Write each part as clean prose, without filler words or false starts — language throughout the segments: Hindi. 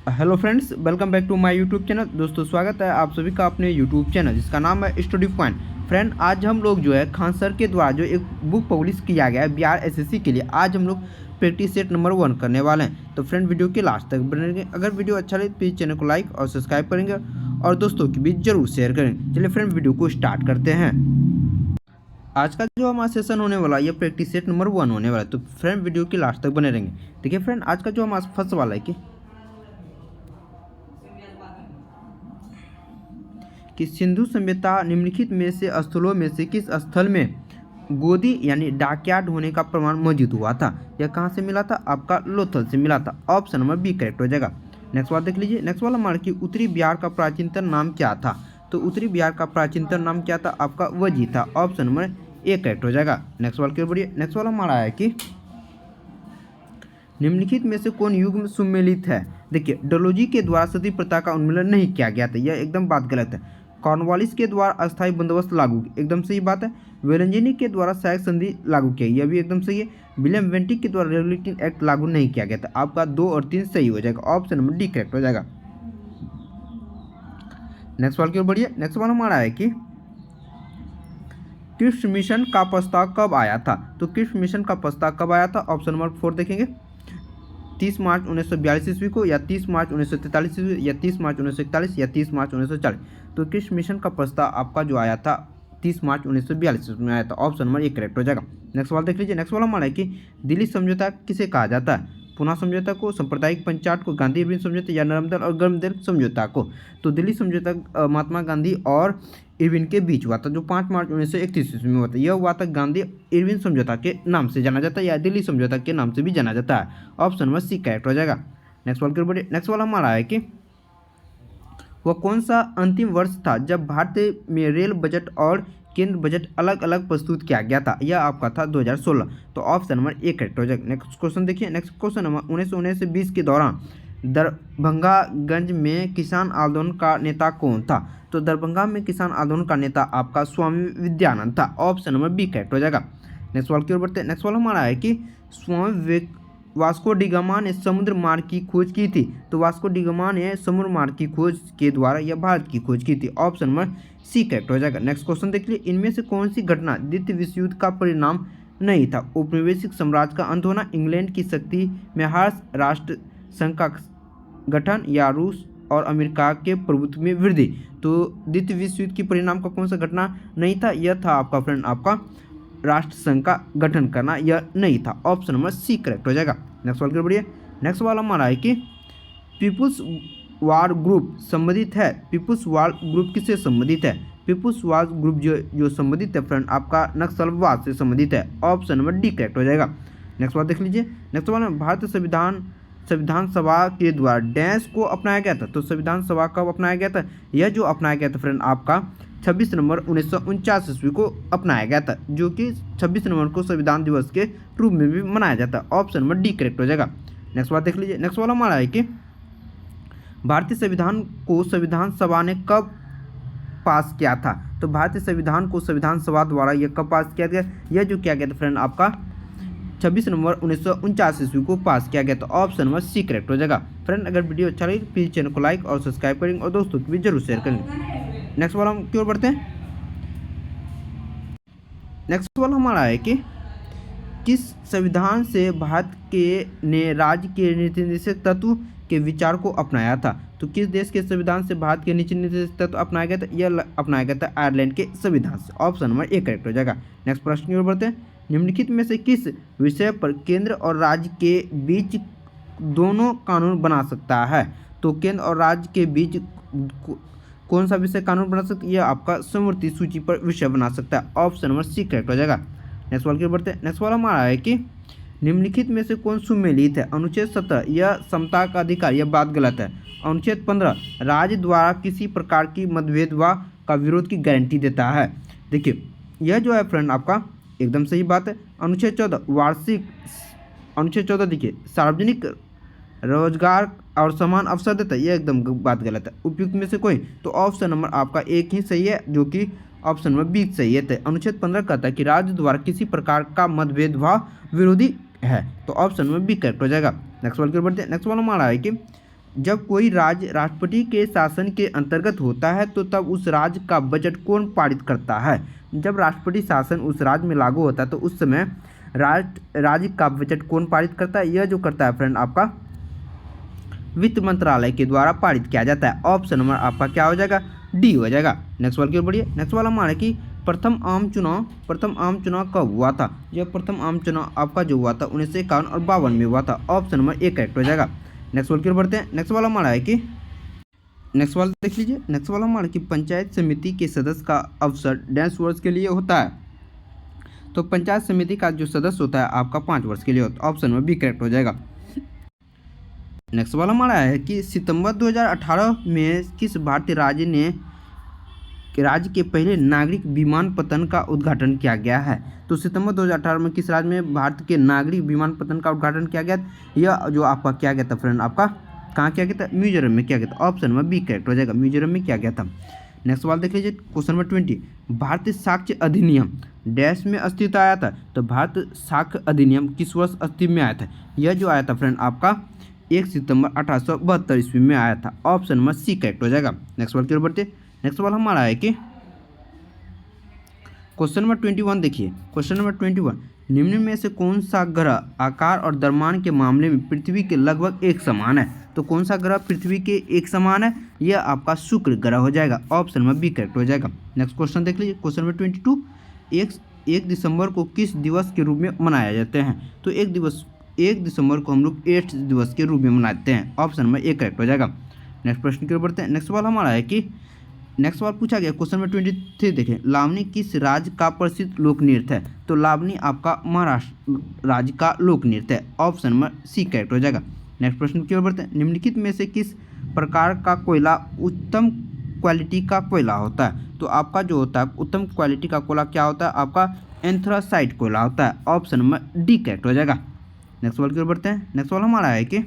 Hello friends, welcome back to my YouTube channel. दोस्तों, स्वागत है आप सभी का अपने यूट्यूब चैनल जिसका नाम है स्टडी पॉइंट। फ्रेंड, आज हम लोग जो है खान सर के द्वारा जो एक बुक पब्लिश किया गया है बिहार एसएससी के लिए, आज हम लोग प्रैक्टिस सेट नंबर 1 करने वाले हैं। तो फ्रेंड, वीडियो के लास्ट तक बनेंगे। अगर वीडियो अच्छा लगे प्लीज़ चैनल को लाइक और सब्सक्राइब करेंगे और दोस्तों के बीच जरूर शेयर करेंगे। चलिए फ्रेंड, वीडियो को स्टार्ट करते हैं। आज का जो हमारा सेशन होने वाला है ये प्रैक्टिस सेट नंबर 1 होने वाला है। तो फ्रेंड, वीडियो के लास्ट तक बने रहेंगे। देखिए फ्रेंड, आज का जो हमारा फर्स्ट वाला है कि सिंधु सभ्यता निम्नलिखित में से स्थलों में से किस स्थल में गोदी यानी डॉकयार्ड होने का प्रमाण मौजूद हुआ था। यह कहाँ से मिला था? आपका लोथल से मिला था। ऑप्शन नंबर बी करेक्ट हो जाएगा। नेक्स्ट वाला देख लीजिए। नेक्स्ट वाला हमारा कि उत्तरी बिहार का प्राचीनतम नाम क्या था। तो उत्तरी बिहार का प्राचीनतम नाम क्या था? आपका वजी था। ऑप्शन नंबर ए करेक्ट हो जाएगा। नेक्स्ट वाला क्लियर बढ़िए। नेक्स्ट वाला हमारा है कि निम्नलिखित में से कौन युग में सुमेलित है। देखिए, डलोजी के द्वारा सती प्रथा का उन्मूलन नहीं किया गया था, यह एकदम बात गलत है। कॉर्नवालिस के द्वारा अस्थायी बंदोबस्त लागू, एकदम सही बात है। वेलंजनी के द्वारा सहायक संधि लागू किया, यह भी एकदम सही है। विलियम वेंटिक के द्वारा रेगुलेटिंग एक्ट लागू नहीं किया गया था। आपका 2 और 3 सही हो जाएगा। ऑप्शन नंबर डी करेक्ट हो जाएगा। नेक्स्ट सवाल की ओर बढ़िए। नेक्स्ट सवाल हमारा है कि क्रिप्स मिशन का प्रस्ताव कब आया था। तो क्रिप्स मिशन का प्रस्ताव कब आया था? ऑप्शन नंबर 4 देखेंगे। 30 मार्च 1942 ईस्वी को, या 30 मार्च 1943 ईस्वी, या 30 मार्च 1941, या 30 मार्च 1940। तो क्रिप्स मिशन का प्रस्ताव आपका जो आया था 30 मार्च 1942 में आया था। ऑप्शन नंबर 1 करेक्ट हो जाएगा। नेक्स्ट सवाल देख लीजिए। नेक्स्ट वाला हमारा है कि दिल्ली समझौता किसे कहा जाता है। पुना समझौता को, सांप्रदायिक पंचाट को, गांधी इरविन समझौता, या नर्मदा और गर्मदेल समझौता को। तो दिल्ली समझौता महात्मा गांधी और इरविन के बीच हुआ था, जो 5 मार्च 1931 ईस्वी में हुआ था। यह हुआ था गांधी इरविन समझौता के नाम से जाना जाता है, या दिल्ली समझौता के नाम से भी जाना जाता है। ऑप्शन नंबर सी करेक्ट हो जाएगा। नेक्स्ट वाला बढ़िए। नेक्स्ट वाला हमारा है कि वह कौन सा अंतिम वर्ष था जब भारत में रेल बजट और केंद्र बजट अलग अलग प्रस्तुत किया गया था। यह आपका था 2016। तो ऑप्शन नंबर ए करेक्ट हो जाएगा। नेक्स्ट क्वेश्चन देखिए। नेक्स्ट क्वेश्चन नंबर 1919 से 20 के दौरान दरभंगागंज में किसान आंदोलन का नेता कौन था। तो दरभंगा में किसान आंदोलन का नेता आपका स्वामी विद्यानंद था। ऑप्शन नंबर बी करेक्ट हो जाएगा। नेक्स्ट सवाल की ओर बढ़ते हैं। नेक्स्ट सवाल हमारा है कि स्वामी वास्को डी गामा ने समुद्र मार्ग की खोज की थी। तो वास्को डी गामा ने समुद्र मार्ग की खोज के द्वारा यह भारत की खोज की थी। ऑप्शन नंबर सी करेक्ट हो जाएगा। नेक्स्ट क्वेश्चन देख लीजिए। इनमें से कौन सी घटना द्वितीय विश्व युद्ध का परिणाम नहीं था। औपनिवेशिक साम्राज्य का अंत होना, इंग्लैंड की शक्ति में ह्रास, राष्ट्र संघ का गठन, या रूस और अमेरिका के प्रभुत्व में वृद्धि। तो द्वितीय विश्व युद्ध की परिणाम का कौन सा घटना नहीं था? यह था आपका फ्रेंड आपका राष्ट्र संघ का गठन करना, यह नहीं था। ऑप्शन नंबर सी करेक्ट हो जाएगा। नेक्स्ट सवाल बढ़िए। नेक्स्ट वाला हमारा है कि पीपुल्स वार ग्रुप संबंधित है। पीपुल्स वार ग्रुप किससे संबंधित है? पीपुल्स वार ग्रुप जो संबंधित है फ्रेंड आपका नक्सलवाद से संबंधित है। ऑप्शन नंबर डी करेक्ट हो जाएगा। नेक्स्ट बात देख लीजिए। नेक्स्ट वाला भारतीय संविधान सभा के द्वारा डैश को अपनाया गया था। तो संविधान सभा कब अपनाया गया था? यह जो अपनाया गया था फ्रेंड आपका 26 नवंबर 1949 ईस्वी को अपनाया गया था, जो कि 26 नवंबर को संविधान दिवस के रूप में भी मनाया जाता है। ऑप्शन नंबर डी करेक्ट हो जाएगा। नेक्स्ट बात देख लीजिए। नेक्स्ट वाला हमारा है कि भारतीय संविधान को संविधान सभा ने कब पास किया था। तो भारतीय संविधान को संविधान सभा द्वारा यह कब पास किया गया? यह जो किया गया था फ्रेंड आपका 26 नवंबर 1949 ईस्वी को पास किया गया। तो ऑप्शन नंबर सी करेक्ट हो जाएगा। फ्रेंड, अगर वीडियो अच्छा लगे प्लीज चैनल को लाइक और सब्सक्राइब करेंगे और दोस्तों को भी जरूर शेयर करेंगे। नेक्स्ट वाला हम क्यों बढ़ते हैं। नेक्स्ट वाला हमारा है कि किस संविधान से भारत के ने राज्य के नीति निर्देशक तत्व के विचार को अपनाया था। तो किस देश के संविधान से भारत के नीति निर्देशक तत्व अपनाया गया था? यह अपनाया गया था आयरलैंड के संविधान से। ऑप्शन नंबर ए करेक्ट हो जाएगा। नेक्स्ट प्रश्न की ओर बढ़ते हैं। निम्नलिखित में से किस विषय पर केंद्र और राज्य के बीच दोनों कानून बना सकता है। तो केंद्र और राज्य के बीच कौन सा विषय कानून बना सकता है? यह आपका समवर्ती सूची पर विषय बना सकता है। ऑप्शन नंबर सी करेक्ट हो जाएगा। नेक्स्ट सवाल की ओर बढ़ते हैं। नेक्स्ट वाला हमारा है कि निम्नलिखित में से कौन सुमेलित है। अनुच्छेद 17 यह समता का अधिकार, यह बात गलत है। अनुच्छेद 15 राज्य द्वारा किसी प्रकार की मतभेद व का विरोध की गारंटी देता है। देखिए, यह जो है फ्रेंड आपका एकदम सही बात है। अनुच्छेद 14 वार्षिक, अनुच्छेद 14 देखिए सार्वजनिक रोजगार और समान अवसर देता है, यह एकदम बात गलत है। उपयुक्त में से कोई, तो ऑप्शन नंबर आपका एक ही सही है, जो कि ऑप्शन नंबर बी सही है। अनुच्छेद 15 कहता है कि राज्य द्वारा किसी प्रकार का मतभेद व विरोधी है। तो ऑप्शन नंबर बी करेक्ट हो जाएगा। नेक्स्ट वाले की ओर बढ़ते हैं। नेक्स्ट वाला हमारा है कि जब कोई राज्य राष्ट्रपति के शासन के अंतर्गत होता है तो तब उस राज्य का बजट कौन पारित करता है। जब राष्ट्रपति शासन उस राज्य में लागू होता है तो उस समय राज्य का बजट कौन पारित करता है। यह जो करता है फ्रेंड आपका वित्त मंत्रालय के द्वारा पारित किया जाता है। ऑप्शन नंबर आपका क्या हो जाएगा, डी हो जाएगा। नेक्स्ट सवाल की ओर बढ़िए। नेक्स्ट वाला हमारा कि प्रथम आम चुनाव कब हुआ था। यह प्रथम आम चुनाव आपका जो हुआ था 1951 और 52 में हुआ था। ऑप्शन नंबर ए करेक्ट हो जाएगा। नेक्स्ट वाल की ओर बढ़ते हैं। नेक्स्ट वाला हमारा है कि नेक्स्ट वाला देख लीजिए। नेक्स्ट वाला हमारा कि पंचायत समिति के सदस्य का अवसर डैश वर्ष के लिए होता है। तो पंचायत समिति का जो सदस्य होता है आपका 5 वर्ष के लिए होता है। ऑप्शन नंबर बी करेक्ट हो जाएगा। नेक्स्ट वाला हमारा है कि सितंबर 2018 में किस भारतीय राज्य के पहले नागरिक विमानपत्तन का उद्घाटन किया गया है। तो सितंबर 2018 में किस राज्य में भारत के नागरिक विमानपत्तन का उद्घाटन किया गया। यह जो आपका किया गया था फ्रेंड आपका कहाँ किया गया था, मिजोरम में किया गया था। ऑप्शन नंबर बी करेक्ट हो जाएगा, मिजोरम में किया गया था। नेक्स्ट सवाल देख लीजिए। क्वेश्चन नंबर 20, भारतीय साक्ष्य अधिनियम डैश में अस्तित्व आया था। तो भारतीय साक्ष्य अधिनियम किस वर्ष अस्तित्व में आया था। यह जो आया था फ्रेंड आपका 1 सितंबर 1872 ईस्वी में आया था। ऑप्शन नंबर सी करेक्ट हो जाएगा। नेक्स्ट सवाल की ओर बढ़ते। नेक्स्ट सवाल हमारा है कि क्वेश्चन नंबर 21 देखिए। क्वेश्चन नंबर 21, निम्न में से कौन सा ग्रह आकार और द्रव्यमान के मामले में पृथ्वी के लगभग एक समान है। तो कौन सा ग्रह पृथ्वी के एक समान है, यह आपका शुक्र ग्रह हो जाएगा। ऑप्शन नंबर बी करेक्ट हो जाएगा। नेक्स्ट क्वेश्चन देख लीजिए। क्वेश्चन नंबर 22, 1 दिसंबर को किस दिवस के रूप में मनाया जाते हैं। तो 1 दिसंबर को हम लोग एड्स दिवस के रूप में मनाते हैं। ऑप्शन नंबर ए करेक्ट हो जाएगा। नेक्स्ट प्रश्न की ओर बढ़ते हैं। नेक्स्ट सवाल हमारा है कि नेक्स्ट सवाल पूछा गया क्वेश्चन नंबर 23 देखें। लावनी किस राज्य का प्रसिद्ध लोक नृत्य है। तो लावनी आपका महाराष्ट्र राज्य का लोक नृत्य है। ऑप्शन नंबर सी करेक्ट हो जाएगा। नेक्स्ट प्रश्न की ओर बढ़ते हैं। निम्नलिखित में से किस प्रकार का कोयला उत्तम क्वालिटी का कोयला होता है। तो आपका जो होता है उत्तम क्वालिटी का कोयला क्या होता है, आपका एंथ्रासाइट कोयला होता है। ऑप्शन नंबर डी करेक्ट हो जाएगा। नेक्स्ट सवाल की ओर बढ़ते हैं। नेक्स्ट सवाल हमारा है कि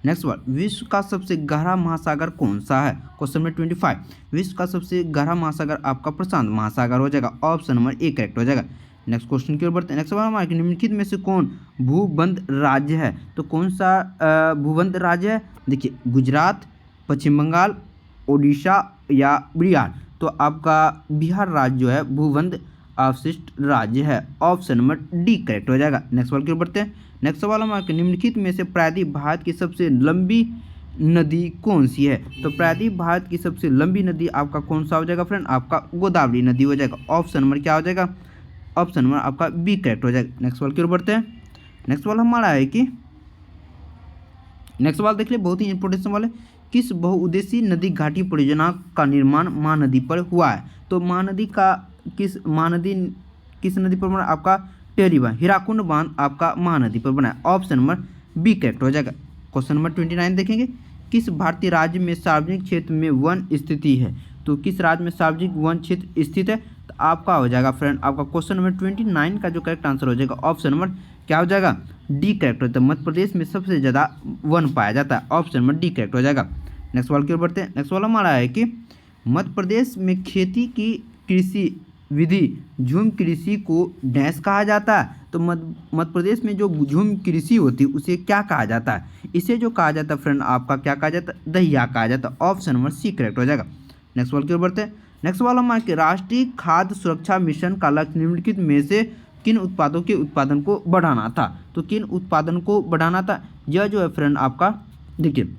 नेक्स्ट सवाल, विश्व का सबसे गहरा महासागर कौन सा है। क्वेश्चन नंबर 25, विश्व का सबसे गहरा महासागर आपका प्रशांत महासागर हो जाएगा। ऑप्शन नंबर ए करेक्ट हो जाएगा। नेक्स्ट क्वेश्चन की ओर बढ़ते हैं। नेक्स्ट सवाल हमारा निम्नलिखित में से कौन भूबंध राज्य है। तो कौन सा भूबंध राज्य है, देखिए गुजरात, पश्चिम बंगाल, उड़ीसा या बिहार। तो आपका बिहार राज्य जो है भूबंध अवशिष्ट राज्य है। ऑप्शन नंबर डी करेक्ट हो जाएगा। नेक्स्ट सवाल की ओर बढ़ते हैं। नेक्स्ट सवाल हमारा निम्नलिखित में से प्रायद्वीप भारत की सबसे लंबी नदी कौन सी है। तो प्रायद्वीप भारत की सबसे लंबी नदी आपका कौन सा हो जाएगा फ्रेंड, आपका गोदावरी नदी हो जाएगा। ऑप्शन नंबर क्या हो जाएगा, ऑप्शन नंबर आपका बी करेक्ट हो जाएगा। नेक्स्ट सवाल की ओर बढ़ते हैं। नेक्स्ट सवाल हमारा है कि नेक्स्ट सवाल देख ले, बहुत ही इंपॉर्टेंट सवाल है। किस बहुउद्देशीय नदी घाटी परियोजना का निर्माण महानदी पर हुआ है। तो महानदी का किस नदी पर बना, आपका टेहरी बांध, हीराकुंड बांध आपका महानदी पर बना है। ऑप्शन नंबर बी करेक्ट हो जाएगा। क्वेश्चन नंबर 29 देखेंगे। किस भारतीय राज्य में सार्वजनिक क्षेत्र में वन स्थिति है। तो किस राज्य में सार्वजनिक वन क्षेत्र स्थित है। तो आपका हो जाएगा फ्रेंड आपका क्वेश्चन नंबर 29 का जो करेक्ट आंसर हो जाएगा ऑप्शन नंबर क्या हो जाएगा, डी करेक्ट होता है। मध्य प्रदेश में सबसे ज़्यादा वन पाया जाता है। ऑप्शन नंबर डी करेक्ट हो जाएगा। नेक्स्ट सवाल की ओर बढ़ते हैं। नेक्स्ट सवाल हमारा है कि मध्य प्रदेश में खेती की कृषि विधि झूम कृषि को डैश कहा जाता है। तो मध्य प्रदेश में जो झूम कृषि होती है उसे क्या कहा जाता है। इसे जो कहा जाता है फ्रेंड आपका क्या कहा जाता है, दहिया कहा जाता है। ऑप्शन नंबर सी करेक्ट हो जाएगा। नेक्स्ट सवाल की ओर बढ़ते हैं। नेक्स्ट सवाल हमारे राष्ट्रीय खाद्य सुरक्षा मिशन का लक्ष्य निम्नलिखित में से किन उत्पादों के उत्पादन को बढ़ाना था। तो किन उत्पादन को बढ़ाना था, यह जो है फ्रेंड आपका देखिए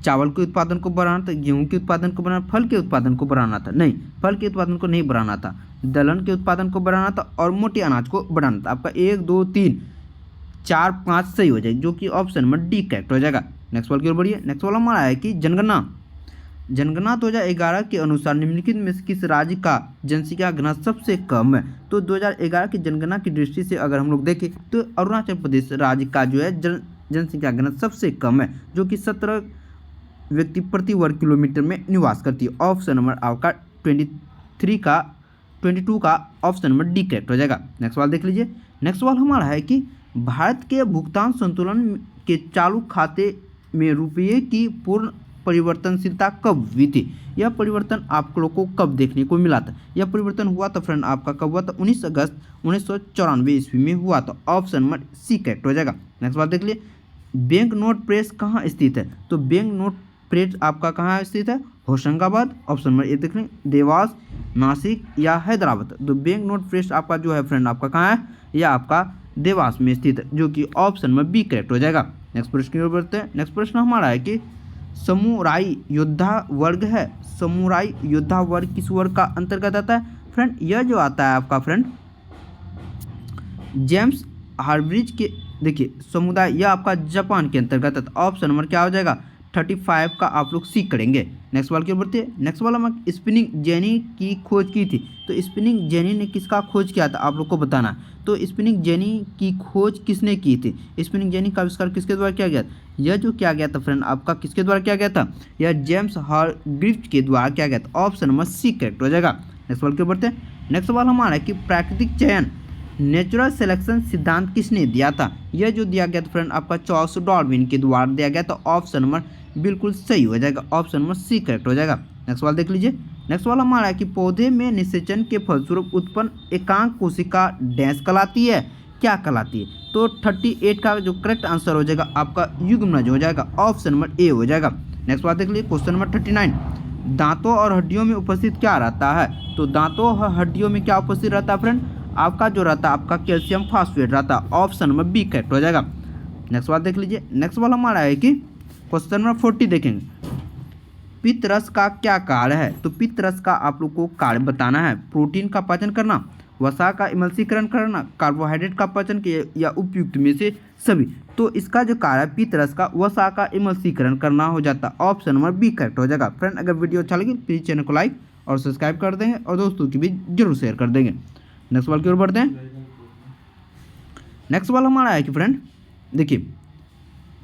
चावल के उत्पादन को बढ़ाना था, गेहूं के उत्पादन को बढ़ाना, फल के उत्पादन को बढ़ाना था, नहीं फल के उत्पादन को नहीं बढ़ाना था, दलहन के उत्पादन को बढ़ाना था और मोटे अनाज को बढ़ाना था। आपका 1 2 3 4 5 सही हो जाएगी, जो कि ऑप्शन नंबर डी करेक्ट हो जाएगा। नेक्स्ट सवाल की ओर बढ़िए। नेक्स्ट सवाल हमारा है कि जनगणना 2011 के अनुसार निम्नलिखित में से किस राज्य का जनसंख्या घनत्व सबसे कम है। तो 2011 की जनगणना की दृष्टि से अगर हम लोग देखें तो अरुणाचल प्रदेश राज्य का जो है जनसंख्या घनत्व सबसे कम है, जो कि 17 व्यक्ति प्रति वर्ग किलोमीटर में निवास करती है। ऑप्शन नंबर आपका 22 का ऑप्शन नंबर डी करेक्ट हो जाएगा। नेक्स्ट सवाल देख लीजिए। नेक्स्ट सवाल हमारा है कि भारत के भुगतान संतुलन के चालू खाते में रुपये की पूर्ण परिवर्तनशीलता कब हुई थी। यह परिवर्तन आप लोग को कब देखने को मिला था। यह परिवर्तन हुआ था फ्रेंड आपका कब हुआ था, 19 अगस्त 1994 ईस्वी में हुआ था। ऑप्शन नंबर सी करेक्ट हो जाएगा। नेक्स्ट बात देख लिए। बैंक नोट प्रेस कहाँ स्थित है? तो बैंक नोट प्रेस आपका कहाँ स्थित है? होशंगाबाद। ऑप्शन नंबर ए देख लें, देवास, नासिक या हैदराबाद। तो बैंक नोट प्रेस आपका जो है फ्रेंड आपका कहाँ है? यह आपका देवास में स्थित है, जो कि ऑप्शन नंबर बी करेक्ट हो जाएगा। नेक्स्ट प्रश्न की ओर बढ़ते हैं। नेक्स्ट प्रश्न हमारा है कि समुराई योद्धा वर्ग है, समुराई योद्धा वर्ग किस वर्ग का अंतर्गत आता है? फ्रेंड यह जो आता है आपका फ्रेंड जेम्स हार्ब्रिज के, देखिए समुदाय, यह आपका जापान के अंतर्गत आता है। ऑप्शन नंबर क्या हो जाएगा? 35 का आप लोग सीख करेंगे। नेक्स्ट वाला की ओर बढ़ते हैं। नेक्स्ट वाला में स्पिनिंग जेनी की खोज की थी। तो स्पिनिंग जेनी ने किसका खोज किया था आप लोग को बताना। तो स्पिनिंग जेनी की खोज किसने की थी? स्पिनिंग जेनी का आविष्कार किसके द्वारा किया गया? यह जो किया गया था फ्रेंड आपका किसके द्वारा किया गया था? यह जेम्स हार्ग्रीव्स के द्वारा किया गया था। ऑप्शन नंबर सी करेक्ट हो जाएगा। नेक्स्ट वाला की ओर बढ़ते हैं। नेक्स्ट सवाल हमारा है कि प्राकृतिक चयन नेचुरल सिलेक्शन सिद्धांत किसने दिया था? यह जो दिया गया था फ्रेंड आपका चार्ल्स डार्विन के द्वारा दिया गया। तो ऑप्शन नंबर बिल्कुल सही हो जाएगा, ऑप्शन नंबर सी करेक्ट हो जाएगा। नेक्स्ट सवाल देख लीजिए। नेक्स्ट वाला हमारा है कि पौधे में निषेचन के फलस्वरूप उत्पन्न एकांक कोशिका डैश कहलाती है, क्या कहलाती है? तो 38 का जो करेक्ट आंसर हो जाएगा आपका युग्मनज हो जाएगा, ऑप्शन नंबर ए हो जाएगा। नेक्स्ट बात देख लीजिए, क्वेश्चन नंबर 39, दांतों और हड्डियों में उपस्थित क्या रहता है? तो दांतों और हड्डियों में क्या उपस्थित रहता है फ्रेंड? आपका जो रहता है आपका कैल्शियम फास्फेट रहता है, ऑप्शन नंबर बी करेक्ट हो जाएगा। नेक्स्ट बात देख लीजिए। नेक्स्ट वाला हमारा है कि क्वेश्चन नंबर 40 देखेंगे, पित्त रस का क्या कार्य है? तो पित्त रस का आप लोग को कार्य बताना है। प्रोटीन का पाचन करना, वसा का इमल्सीकरण करना, कार्बोहाइड्रेट का पाचन या उपयुक्त में से सभी। तो इसका जो कार्य है पित्त रस का वसा का इमल्सीकरण करना हो जाता, ऑप्शन नंबर बी करेक्ट हो जाएगा। फ्रेंड अगर वीडियो अच्छा लगे प्लीज़ चैनल को लाइक और सब्सक्राइब कर देंगे और दोस्तों की भी जरूर शेयर कर देंगे। नेक्स्ट सवाल की ओर बढ़ते हैं। नेक्स्ट सवाल हमारा है कि फ्रेंड देखिए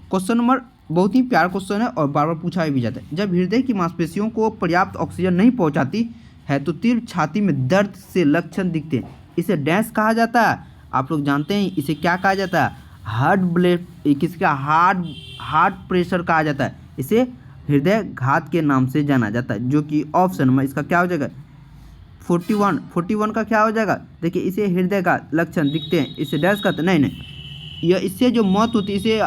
क्वेश्चन नंबर बहुत ही प्यारा क्वेश्चन है और बार बार पूछा भी जाता है। जब हृदय की मांसपेशियों को पर्याप्त ऑक्सीजन नहीं पहुंचाती है तो तीव्र छाती में दर्द से लक्षण दिखते हैं, इसे डैश कहा जाता है? आप लोग जानते हैं इसे क्या कहा जाता है? हार्ट ब्लड, किसका हार्ट प्रेशर कहा जाता है, इसे हृदय घात के नाम से जाना जाता है, जो कि ऑप्शन में इसका क्या हो जाएगा? 41 का क्या हो जाएगा? देखिए इसे हृदय का लक्षण दिखते हैं, इसे डैश कहते हैं? नहीं, यह इससे जो मौत होती है इसे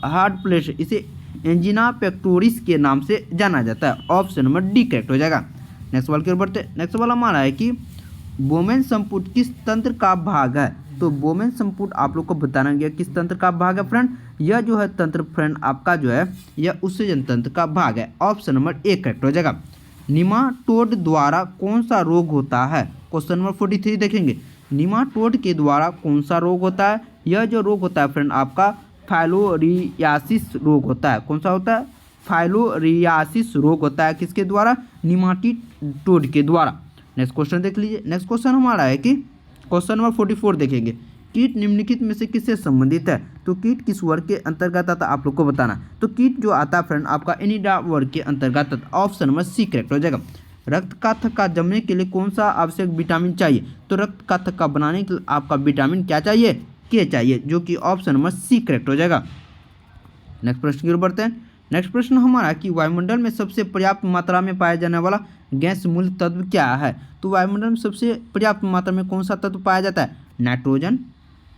हार्ट प्रेशर, इसे एंजिना पेक्टोरिस के नाम से जाना जाता है, ऑप्शन नंबर डी करेक्ट हो जाएगा। नेक्स्ट सवाल की ओर बढ़ते हैं। नेक्स्ट सवाल हमारा है कि बोमेन संपुट किस तंत्र का भाग है? तो बोमेन संपुट आप लोग को बताना गया किस तंत्र का भाग है फ्रेंड? यह जो है तंत्र फ्रेंड आपका जो है यह उत्सर्जन तंत्र का भाग है, ऑप्शन नंबर ए करेक्ट हो जाएगा। निमाटोड द्वारा कौन सा रोग होता है? क्वेश्चन नंबर 43 देखेंगे, निमाटोड के द्वारा कौन सा रोग होता है? यह जो रोग होता है फ्रेंड आपका फाइलोरियासिस रोग होता है। कौन सा होता है? फाइलोरियासिस रोग होता है, किसके द्वारा? निमाटोड के द्वारा। नेक्स्ट क्वेश्चन देख लीजिए। नेक्स्ट क्वेश्चन हमारा है कि क्वेश्चन नंबर 44 देखेंगे, कीट निम्नलिखित में से किससे संबंधित है? तो कीट किस वर्ग के अंतर्गत आता आप लोग को बताना। तो कीट जो आता है फ्रेंड आपका एनिडा वर्ग के अंतर्गत आता, ऑप्शन नंबर सी करेक्ट हो जाएगा। रक्त का थक्का जमने के लिए कौन सा आवश्यक विटामिन चाहिए? तो रक्त का थक्का बनाने के लिए आपका विटामिन क्या चाहिए? के चाहिए, जो कि ऑप्शन नंबर सी करेक्ट हो जाएगा। नेक्स्ट प्रश्न की ओर बढ़ते हैं। नेक्स्ट प्रश्न हमारा कि वायुमंडल में सबसे पर्याप्त मात्रा में पाया जाने वाला गैस मूल तत्व क्या है? तो वायुमंडल में सबसे पर्याप्त मात्रा में कौन सा तत्व पाया जाता है? नाइट्रोजन,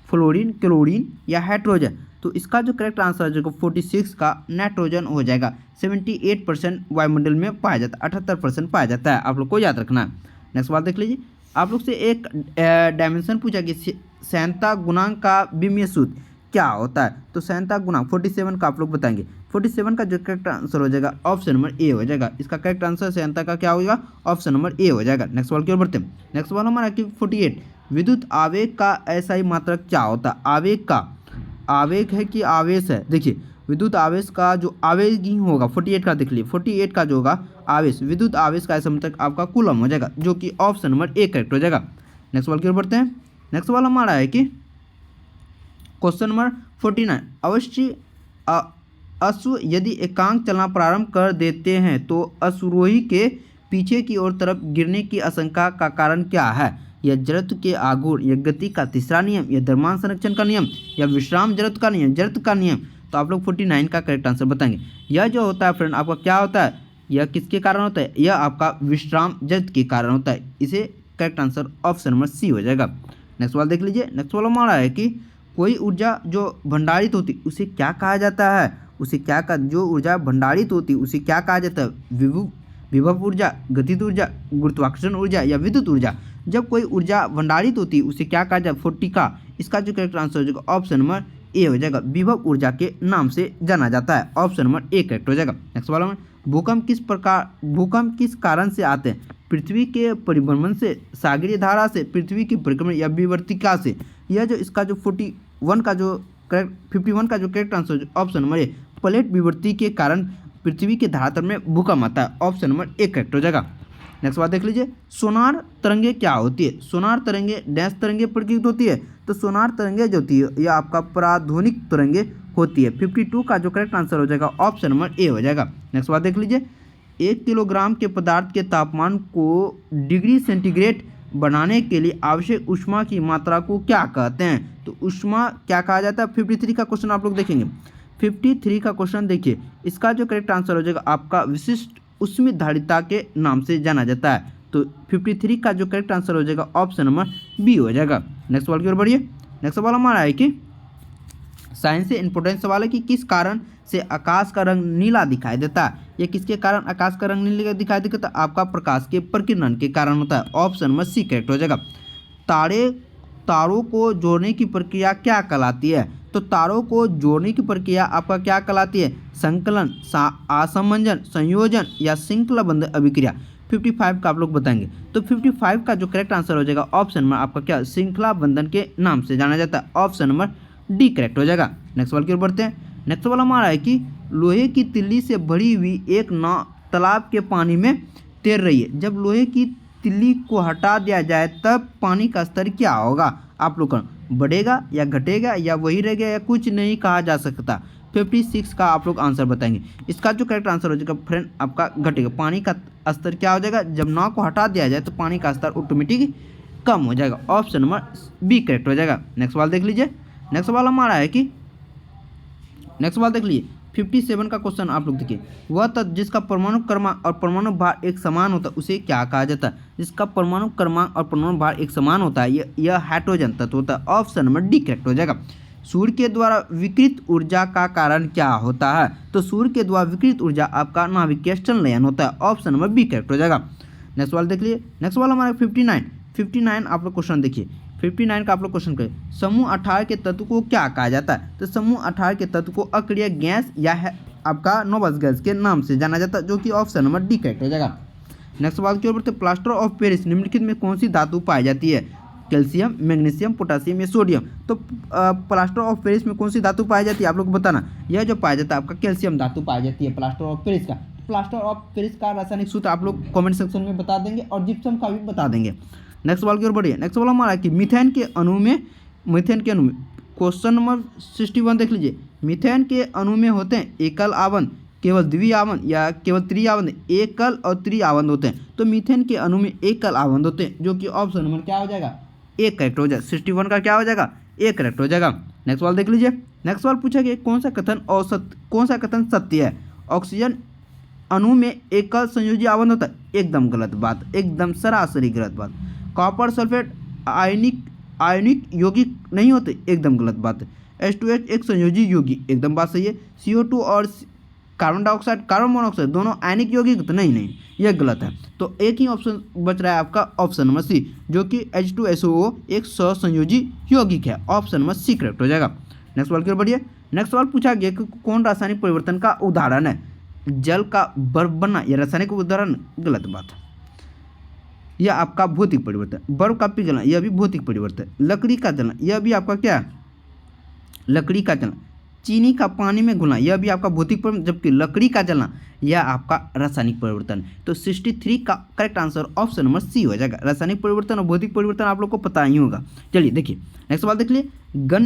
फ्लोरीन, क्लोरीन या हाइड्रोजन? तो इसका जो करेक्ट आंसर हो जाएगा 46 का नाइट्रोजन हो जाएगा। 78% वायुमंडल में पाया जाता है, 78% पाया जाता है, आप लोग को याद रखना है। नेक्स्ट बात देख लीजिए, आप लोग से एक डायमेंशन पूछा कि श्यानता गुणांक का विमीय सूत्र क्या होता है? तो श्यानता गुणांक 47 का आप लोग बताएंगे। 47 का जो करेक्ट आंसर हो जाएगा ऑप्शन नंबर ए हो जाएगा। इसका करेक्ट आंसर श्यानता का क्या होगा? ऑप्शन नंबर ए हो जाएगा। नेक्स्ट सवाल की ओर बढ़ते हैं। नेक्स्ट सवाल हमारा कि 48, विद्युत आवेग का ऐसा ही मात्रक क्या होता है? आवेग का, आवेग है कि आवेश है? देखिए विद्युत आवेश का जो आवेग ही होगा 48 का देख लीजिए, 48 का जो होगा आवेश, विद्युत आवेश का ऐसा मात्रक आपका कूलम हो जाएगा, जो कि ऑप्शन नंबर ए करेक्ट हो जाएगा। नेक्स्ट सवाल की ओर बढ़ते हैं। नेक्स्ट सवाल हमारा है कि क्वेश्चन नंबर 49, अवश्य अश्व यदि एकांक चलना प्रारंभ कर देते हैं तो अश्वरोही के पीछे की ओर तरफ गिरने की आशंका का कारण क्या है? यह जड़त्व के आघूर्ण, या गति का तीसरा नियम, या द्रव्यमान संरक्षण का नियम, या विश्राम जड़त्व का नियम, जड़त्व का नियम? तो आप लोग 49 का करेक्ट आंसर बताएंगे। यह जो होता है फ्रेंड आपका क्या होता है? यह किसके कारण होता है? यह आपका विश्राम जड़त्व के कारण होता है, इसे correct answer option number C हो जाएगा। नेक्स्ट सवाल देख लीजिए। नेक्स्ट सवाल हमारा है कि कोई ऊर्जा जो भंडारित होती उसे क्या कहा जाता है, उसे क्या कहा, जो ऊर्जा भंडारित होती उसे क्या कहा जाता है, विभव ऊर्जा, गतिज ऊर्जा, गुरुत्वाकर्षण ऊर्जा या विद्युत ऊर्जा। जब कोई ऊर्जा भंडारित होती है उसे क्या कहा जाए, 40 का। इसका जो करेक्ट आंसर हो जाएगा ऑप्शन नंबर ए हो जाएगा, विभव ऊर्जा के नाम से जाना जाता है। ऑप्शन नंबर ए करेक्ट हो जाएगा। नेक्स्ट वाला में भूकंप किस कारण से आते हैं, पृथ्वी के परिभ्रमण से, सागरीय धारा से, पृथ्वी की परिक्रमण या विवर्तिका से। यह जो इसका जो 51 का जो correct answer option number A, plate विवर्ती के कारण पृथ्वी के धरातल में भूकंप आता है। ऑप्शन नंबर ए करेक्ट हो जाएगा। नेक्स्ट बात देख लीजिए, सोनार तरंगे क्या होती है, सोनार तरंगे डैश तरंगे प्रकृत होती है। तो सोनार तरंगे जो होती है यह आपका पराध्वनिक तरंगे होती है। 52 का जो करेक्ट आंसर हो जाएगा ऑप्शन नंबर ए हो जाएगा। नेक्स्ट बात देख लीजिए, 1 किलोग्राम के पदार्थ के तापमान को डिग्री सेंटीग्रेड बनाने के लिए आवश्यक ऊष्मा की मात्रा को क्या कहते हैं। तो ऊष्मा क्या कहा जाता है। 53 का क्वेश्चन आप लोग देखेंगे। 53 का क्वेश्चन देखिए, इसका जो करेक्ट आंसर हो जाएगा आपका विशिष्ट उष्मित धारिता के नाम से जाना जाता है। तो 53 का जो करेक्ट आंसर हो जाएगा ऑप्शन नंबर बी हो जाएगा। नेक्स्ट सवाल की ओर बढ़िए। नेक्स्ट सवाल हमारा है कि साइंस से इंपॉर्टेंट सवाल है कि किस कारण से आकाश का रंग नीला दिखाई देता है। ये किसके कारण आकाश का रंग नीला दिखाई देता है, आपका प्रकाश के प्रकीर्णन के कारण होता है। ऑप्शन नंबर सी करेक्ट हो जाएगा। तारों को जोड़ने की प्रक्रिया क्या कहलाती है। तो तारों को जोड़ने की प्रक्रिया आपका क्या कहलाती है, संकलन, असमंजन, संयोजन या श्रृंखलाबद्ध अभिक्रिया। 55 का आप लोग बताएंगे। तो 55 का जो करेक्ट आंसर हो जाएगा ऑप्शन नंबर आपका क्या, श्रृंखला बंधन के नाम से जाना जाता है। ऑप्शन नंबर डी करेक्ट हो जाएगा। नेक्स्ट सवाल की ओर बढ़ते हैं। नेक्स्ट सवाल हमारा है कि लोहे की तिल्ली से भरी हुई एक नाव तालाब के पानी में तैर रही है। जब लोहे की तिल्ली को हटा दिया जाए तब पानी का स्तर क्या होगा। आप लोग का बढ़ेगा या घटेगा या वही रहेगा या कुछ नहीं कहा जा सकता। 56 का आप लोग आंसर बताएंगे। इसका जो करेक्ट आंसर हो जाएगा फ्रेंड आपका घटेगा। पानी का स्तर क्या हो जाएगा, जब नाव को हटा दिया जाए तो पानी का स्तर ऑटोमेटिक कम हो जाएगा। ऑप्शन नंबर बी करेक्ट हो जाएगा। नेक्स्ट सवाल देख लीजिए। नेक्स्ट सवाल हमारा है कि नेक्स्ट सवाल देख लीजिए 57 का क्वेश्चन आप लोग देखिए, वह तत्व जिसका परमाणु क्रमांक और परमाणु भार एक समान होता है उसे क्या कहा जाता है। जिसका परमाणु क्रमांक और परमाणु भार एक समान होता है यह हाइड्रोजन तत्व होता है। ऑप्शन नंबर डी करेक्ट हो जाएगा। सूर्य के द्वारा विकृत ऊर्जा का कारण क्या होता है। तो सूर्य के द्वारा विकृत ऊर्जा आपका नाभिकीय संलयन होता है। ऑप्शन नंबर बी करेक्ट हो जाएगा। नेक्स्ट सवाल देख लीजिए। नेक्स्ट सवाल हमारा 59 आप लोग क्वेश्चन देखिए। 59 का आप लोग क्वेश्चन करें, समूह 18 के तत्व को क्या कहा जाता है। तो समूह 18 के तत्व को अक्रिय गैस या आपका नोबल गैस के नाम से जाना जाता है, जो कि ऑप्शन नंबर डी करेक्ट हो जाएगा। नेक्स्ट सवाल की ओर बढ़ते, प्लास्टर ऑफ पेरिस निम्नलिखित में कौन सी धातु पाई जाती है। कैल्शियम, मैग्नीशियम, पोटासियम या सोडियम। तो प्लास्टर ऑफ पेरिस में कौन सी धातु पाई जाती है आप लोग को बताना। यह जो पाया जाता है आपका कैल्शियम धातु पाई जाती है प्लास्टर ऑफ पेरिस का। प्लास्टर ऑफ पेरिस का रासायनिक सूत्र आप लोग कमेंट सेक्शन में बता देंगे और जिप्सम का भी बता देंगे। नेक्स्ट सवाल की ओर बढ़िए। नेक्स्ट सवाल हमारा कि मीथेन के अणु में क्वेश्चन नंबर 61 देख लीजिए। मीथेन के अणु में होते हैं एकल आवंत, केवल द्वितीय आवंत या केवल त्रि आवंत। एकल और त्रि आवंत होते हैं। तो मीथेन के अणु में एकल आवंत होते हैं, जो कि ऑप्शन नंबर क्या हो जाएगा, ए करेक्ट हो जाएगा। 61 का क्या हो जाएगा, ए करेक्ट हो जाएगा। नेक्स्ट सवाल देख लीजिए। नेक्स्ट सवाल पूछा गया कौन सा कथन सत्य है। ऑक्सीजन अणु में एकल संयोजी आवंत होता है, एकदम गलत बात, एकदम सरासरी गलत बात। कॉपर सल्फेट आयनिक यौगिक नहीं होते, एकदम गलत बात है। H2H एक संयोजी यौगिक, एकदम बात सही है। CO2 और कार्बन डाइऑक्साइड, कार्बन मोनोऑक्साइड दोनों आयनिक यौगिक तो नहीं, यह गलत है। तो एक ही ऑप्शन बच रहा है आपका ऑप्शन नंबर सी, जो कि H2SO एक सहसंयोजी यौगिक है। ऑप्शन नंबर सी करेक्ट हो जाएगा। नेक्स्ट सवाल की बढ़िए। नेक्स्ट सवाल पूछा गया कि कौन रासायनिक परिवर्तन का उदाहरण है। जल का बर्फ बनना यह रासायनिक उदाहरण, गलत बात है। यह आपका भौतिक परिवर्तन। बर्फ का पिघलना यह भी भौतिक परिवर्तन। लकड़ी का जलना यह भी आपका क्या है, लकड़ी का जलना। चीनी का पानी में घुलना यह भी आपका भौतिक परिवर्तन, जबकि लकड़ी का जलना यह आपका रासायनिक परिवर्तन। तो 63 का correct answer option number C हो जाएगा। रासायनिक परिवर्तन और भौतिक परिवर्तन आप लोग को पता ही होगा। चलिए देखिए नेक्स्ट सवाल देख लिए। गन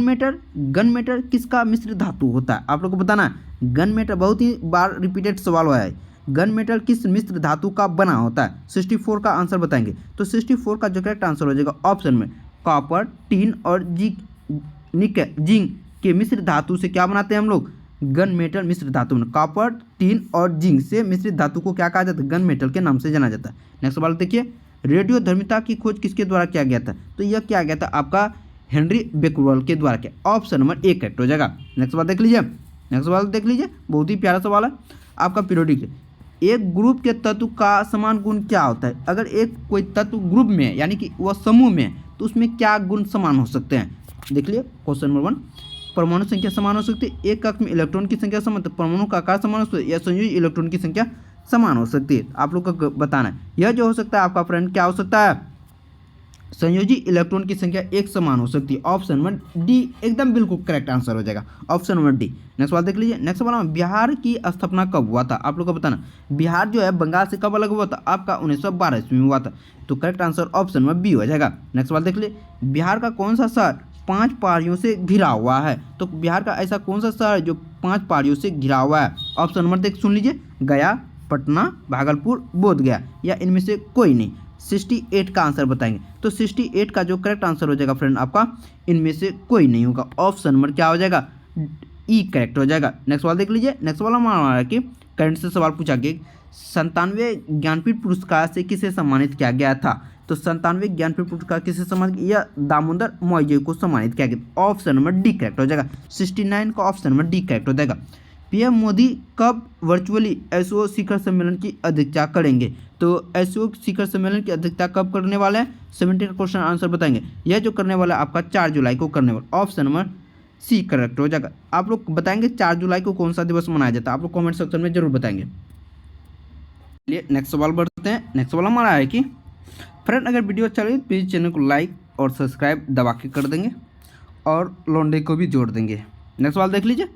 मेटर किसका मिश्र धातु होता है, आप लोग को बताना है। गन मेटर बहुत ही बार रिपीटेड सवाल हुआ है। गन मेटल किस मिश्र धातु का बना होता है। 64 का आंसर बताएंगे। तो 64 का जो करेक्ट आंसर हो जाएगा ऑप्शन में कॉपर, टीन और जिंक के मिश्र धातु से क्या बनाते हैं हम लोग, गन मेटल मिश्र धातु में। कॉपर, टीन और जिंक से मिश्रित धातु को क्या कहा जाता है, गन मेटल के नाम से जाना जाता है। नेक्स्ट सवाल देखिए, रेडियोधर्मिता की खोज किसके द्वारा किया गया था। तो यह किया गया था आपका हेनरी बेकवेल के द्वारा किया। ऑप्शन नंबर ए करेक्ट हो जाएगा। नेक्स्ट सवाल देख लीजिए, नेक्स्ट सवाल देख लीजिए, बहुत ही प्यारा सवाल है आपका पीरियोडिक। एक ग्रुप के तत्व का समान गुण क्या होता है? अगर एक कोई तत्व ग्रुप में है यानी कि वह समूह में है तो उसमें क्या गुण समान हो सकते हैं? देख लिए क्वेश्चन नंबर 1, परमाणु संख्या समान हो सकती है, एक कक्ष में इलेक्ट्रॉन की संख्या समान, तो परमाणु का आकार समान हो सकता है, या संयोजी इलेक्ट्रॉन की संख्या समान हो सकती है। आप लोग को बताना है यह जो हो सकता है आपका फ्रेंड क्या हो सकता है? संयोजी इलेक्ट्रॉन की संख्या एक समान हो सकती है। ऑप्शन नंबर डी एकदम बिल्कुल करेक्ट आंसर हो जाएगा, ऑप्शन नंबर डी। नेक्स्ट सवाल देख लीजिए, नेक्स्ट सवाल में बिहार की स्थापना कब हुआ था? आप लोग को बताना बिहार जो है बंगाल से कब अलग हुआ था? आपका 1912 ईस्वी में हुआ था, तो correct answer option number B हो जाएगा। नेक्स्ट सवाल देख लीजिए, बिहार का कौन सा शहर 5 पहाड़ियों से घिरा हुआ है? तो बिहार का ऐसा कौन सा शहर है जो 5 पहाड़ियों से घिरा हुआ है? ऑप्शन नंबर देख सुन लीजिए, गया, पटना, भागलपुर, बोधगया, या इनमें से कोई नहीं। 68 का आंसर बताएंगे, तो 68 का जो करेक्ट आंसर हो जाएगा फ्रेंड आपका इनमें से कोई नहीं होगा। ऑप्शन नंबर क्या हो जाएगा? ई करेक्ट हो जाएगा। नेक्स्ट सवाल देख लीजिए, नेक्स्ट सवाल हमारा कि करंट से सवाल पूछा गया 97 ज्ञानपीठ पुरस्कार से किसे सम्मानित किया गया था? तो 97 ज्ञानपीठ पुरस्कार किसे सम्मानित, या दामोदर मौर्य को सम्मानित किया गया। ऑप्शन नंबर डी करेक्ट हो जाएगा। 69 का ऑप्शन नंबर डी करेक्ट हो जाएगा। पीएम मोदी कब वर्चुअली एसओ शिखर सम्मेलन की अध्यक्षता करेंगे? तो एसओ शिखर सम्मेलन की अध्यक्षता कब करने वाले हैं? 70 का क्वेश्चन आंसर बताएंगे। यह जो करने वाला है आपका 4 जुलाई को करने वाला। ऑप्शन नंबर सी करेक्ट हो जाएगा। आप लोग बताएंगे 4 जुलाई को कौन सा दिवस मनाया जाता है? आप लोग कॉमेंट सेक्शन में जरूर बताएंगे। चलिए नेक्स्ट सवाल बढ़ते हैं। नेक्स्ट सवाल हमारा है कि फ्रेंड अगर वीडियो अच्छा लगे प्लीज़ चैनल को लाइक और सब्सक्राइब दबा के कर देंगे और लौंडे को भी जोड़ देंगे। नेक्स्ट सवाल देख लीजिए,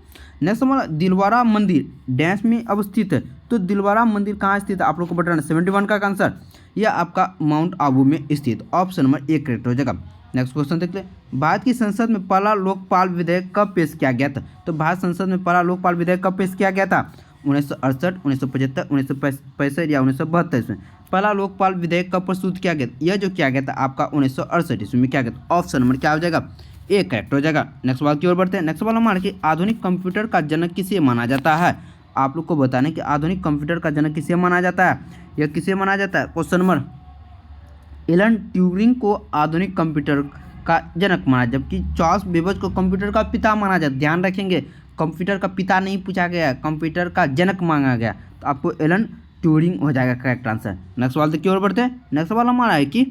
नेक्स्ट सवाल दिलवारा मंदिर डैश में अवस्थित है? तो दिलवारा मंदिर कहाँ स्थित है? आप लोग को बताना 71 का आंसर, यह आपका माउंट आबू में स्थित। ऑप्शन नंबर ए करेक्ट हो जाएगा। नेक्स्ट क्वेश्चन देख ले, भारत की संसद में पहला लोकपाल विधेयक कब पेश किया गया था? तो भारत संसद में पहला लोकपाल विधेयक कब पेश किया गया था? 1968, 1975, 1965 या 1972 में पहला लोकपाल विधेयक कब प्रस्तुत किया गया? यह जो किया गया था आपका 1968 ईस्वी में किया गया था। ऑप्शन नंबर क्या हो जाएगा? ए करेक्ट हो जाएगा। नेक्स्ट सवाल की ओर बढ़ते हैं। नेक्स्ट सवाल हमारे कि आधुनिक कंप्यूटर का जनक किसे माना जाता है? आप लोग को बताना कि आधुनिक कंप्यूटर का जनक किसे माना जाता है? यह किसे माना जाता है? क्वेश्चन नंबर एलन ट्यूरिंग को आधुनिक कंप्यूटर का जनक माना, जबकि चार्ल्स बेबेज को कंप्यूटर का पिता माना जाता है। ध्यान रखेंगे कंप्यूटर का पिता नहीं पूछा गया, कंप्यूटर का जनक मांगा गया, तो आपको एलन ट्यूरिंग हो जाएगा करेक्ट आंसर। नेक्स्ट सवाल की ओर बढ़ते हैं। नेक्स्ट सवाल हमारा है कि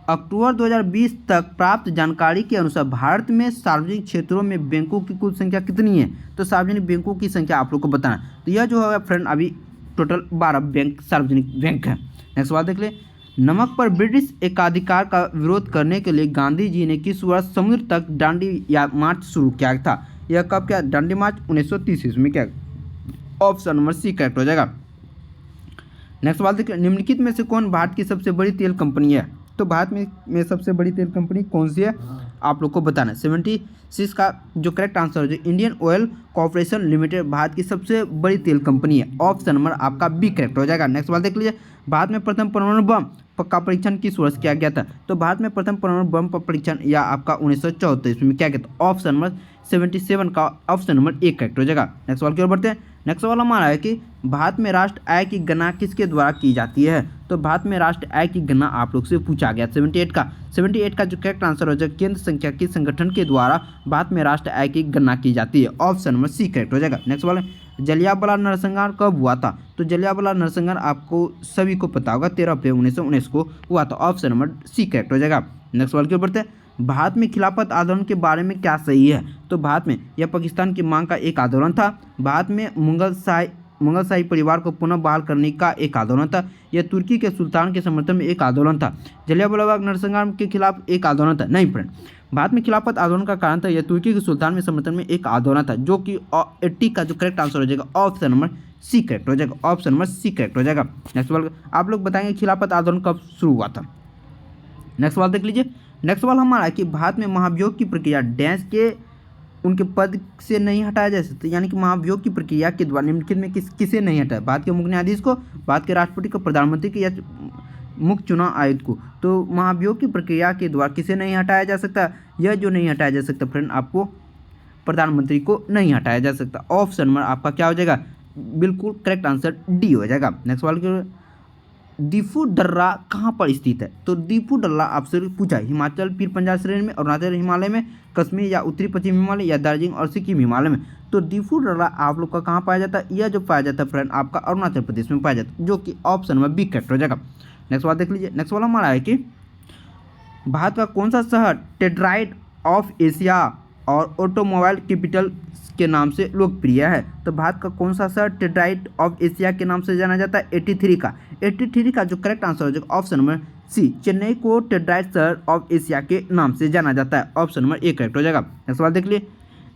अक्टूबर 2020 तक प्राप्त जानकारी के अनुसार भारत में सार्वजनिक क्षेत्रों में बैंकों की कुल संख्या कितनी है? तो सार्वजनिक बैंकों की संख्या आप लोग को बताना। तो यह जो है फ्रेंड अभी टोटल 12 बैंक सार्वजनिक बैंक है। नेक्स्ट सवाल देख ले, नमक पर ब्रिटिश एकाधिकार का विरोध करने के लिए गांधी जी ने किस वर्ष समुद्र तक डांडी या मार्च शुरू किया था? यह कब क्या? डांडी मार्च 1930 ईस्वी में क्या? ऑप्शन नंबर सी करेक्ट हो जाएगा। नेक्स्ट सवाल देखिए, निम्नलिखित में से कौन भारत की सबसे बड़ी तेल कंपनी है? तो भारत में सबसे बड़ी तेल कंपनी कौन सी है? आप लोग को बताना। 76 का जो करेक्ट आंसर है जो Indian oil corporation limited Bharat की सबसे बड़ी तेल कंपनी है। ऑप्शन नंबर आपका बी करेक्ट हो जाएगा। नेक्स्ट सवाल देख लीजिए, भारत में प्रथम परमाणु बम का परीक्षण किस वर्ष किया गया था? तो भारत में प्रथम परमाणु बम का परीक्षण या आपका 1974 में किया गया था। ऑप्शन नंबर 77 का ऑप्शन नंबर ए करेक्ट हो जाएगा। नेक्स्ट सवाल की ओर बढ़ते हैं। नेक्स्ट सवाल हमारा है कि भारत में राष्ट्र आय की गणना किसके द्वारा की जाती है? तो भारत में राष्ट्र आय की गणना आप लोग से पूछा गया 78 का जो करेक्ट आंसर हो जाएगा केंद्र संख्या के संगठन के द्वारा भारत में राष्ट्र आय की गणना की जाती है। ऑप्शन नंबर सी करेक्ट हो जाएगा। नेक्स्ट सवाल, जलियांवाला नरसंहार कब हुआ था? तो जलियांवाला नरसंहार आपको सभी को पता होगा 13 अप्रैल 1919 को हुआ था। ऑप्शन नंबर सी करेक्ट हो जाएगा। नेक्स्ट सवाल के ऊपर बढ़ते हैं। भारत में खिलाफत आंदोलन के बारे में क्या सही है? तो भारत में यह पाकिस्तान की मांग का एक आंदोलन था। भारत में मुगल शाही परिवार को पुनः बहाल करने का एक आंदोलन था। यह तुर्की के सुल्तान के समर्थन में एक आंदोलन था। जलियांवाला बाग नरसंहार के खिलाफ एक आंदोलन था। नहीं फ्रेंड, भारत में खिलाफत आंदोलन का कारण था यह तुर्की के सुल्तान के समर्थन में एक आंदोलन था, जो कि 80 का जो करेक्ट आंसर हो जाएगा ऑप्शन नंबर सी करेक्ट हो जाएगा। ऑप्शन नंबर सी करेक्ट हो जाएगा। नेक्स्ट सवाल आप लोग बताएंगे खिलाफत आंदोलन कब शुरू हुआ था? नेक्स्ट सवाल देख लीजिए। नेक्स्ट सवाल हमारा है कि भारत में महाभियोग की प्रक्रिया डैश के उनके पद से नहीं हटाया जा सकता, यानी कि महाभियोग की प्रक्रिया के द्वारा निम्नलिखित में किसे नहीं हटाया? भारत के मुख्य न्यायाधीश को, भारत के राष्ट्रपति को, प्रधानमंत्री को या मुख्य चुनाव आयुक्त को? तो महाभियोग की प्रक्रिया के द्वारा किसे नहीं हटाया जा सकता? यह जो नहीं हटाया जा सकता फ्रेंड आपको प्रधानमंत्री को नहीं हटाया जा सकता। ऑप्शन नंबर आपका क्या हो जाएगा? बिल्कुल करेक्ट आंसर डी हो जाएगा। नेक्स्ट सवाल के दीफू दर्रा कहाँ पर स्थित है? तो दीफू दर्रा आपसे पूछा है हिमाचल फिर पंजाब श्रेणी में, अरुणाचल हिमालय में, कश्मीर या उत्तरी पश्चिम हिमालय या दार्जिलिंग और सिक्किम हिमालय में। तो दीफू दर्रा आप लोग का कहाँ पाया जाता है? यह जो पाया जाता है फ्रेंड आपका अरुणाचल प्रदेश में पाया जाता है, जो कि ऑप्शन नंबर बी करेक्ट हो जाएगा। नेक्स्ट बात देख लीजिए। नेक्स्ट वाला हमारा है कि भारत का कौन सा शहर टेट्राइड ऑफ एशिया और ऑटोमोबाइल कैपिटल के नाम से लोकप्रिय है? तो भारत का कौन सा शहर टेट्राइड ऑफ एशिया के नाम से जाना जाता है? 83 का जो करेक्ट आंसर हो जाएगा ऑप्शन नंबर सी, चेन्नई को टेट्राइड शहर ऑफ एशिया के नाम से जाना जाता है, ऑप्शन नंबर ए करेक्ट हो जाएगा। नेक्स्ट सवाल देख लिए।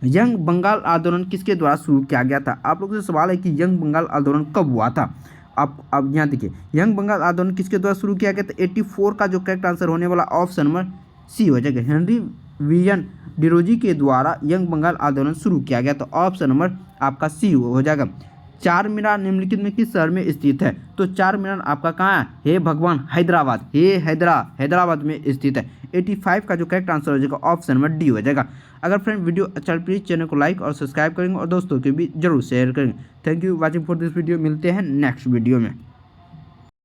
यंग बंगाल आंदोलन किसके द्वारा शुरू किया गया था? आप लोगों से सवाल है कि यंग बंगाल आंदोलन कब हुआ था? आप यहाँ देखिए, यंग बंगाल आंदोलन किसके द्वारा शुरू किया गया था? 84 का जो करेक्ट आंसर होने वाला ऑप्शन नंबर सी हो जाएगा, हेनरी विलियम डिरोजी के द्वारा यंग बंगाल आंदोलन शुरू किया गया, तो ऑप्शन नंबर आपका सी हो जाएगा। चार मीनार निम्नलिखित में किस शहर में स्थित है? तो चार मीनार आपका कहाँ है? हे भगवान हैदराबाद, हैदराबाद में स्थित है। 85 का जो करेक्ट आंसर हो जाएगा ऑप्शन नंबर डी हो जाएगा। अगर फ्रेंड वीडियो अच्छा प्लीज़ चैनल को लाइक और सब्सक्राइब करेंगे और दोस्तों के भी जरूर शेयर करेंगे। Thank you watching for this video. मिलते हैं नेक्स्ट वीडियो में।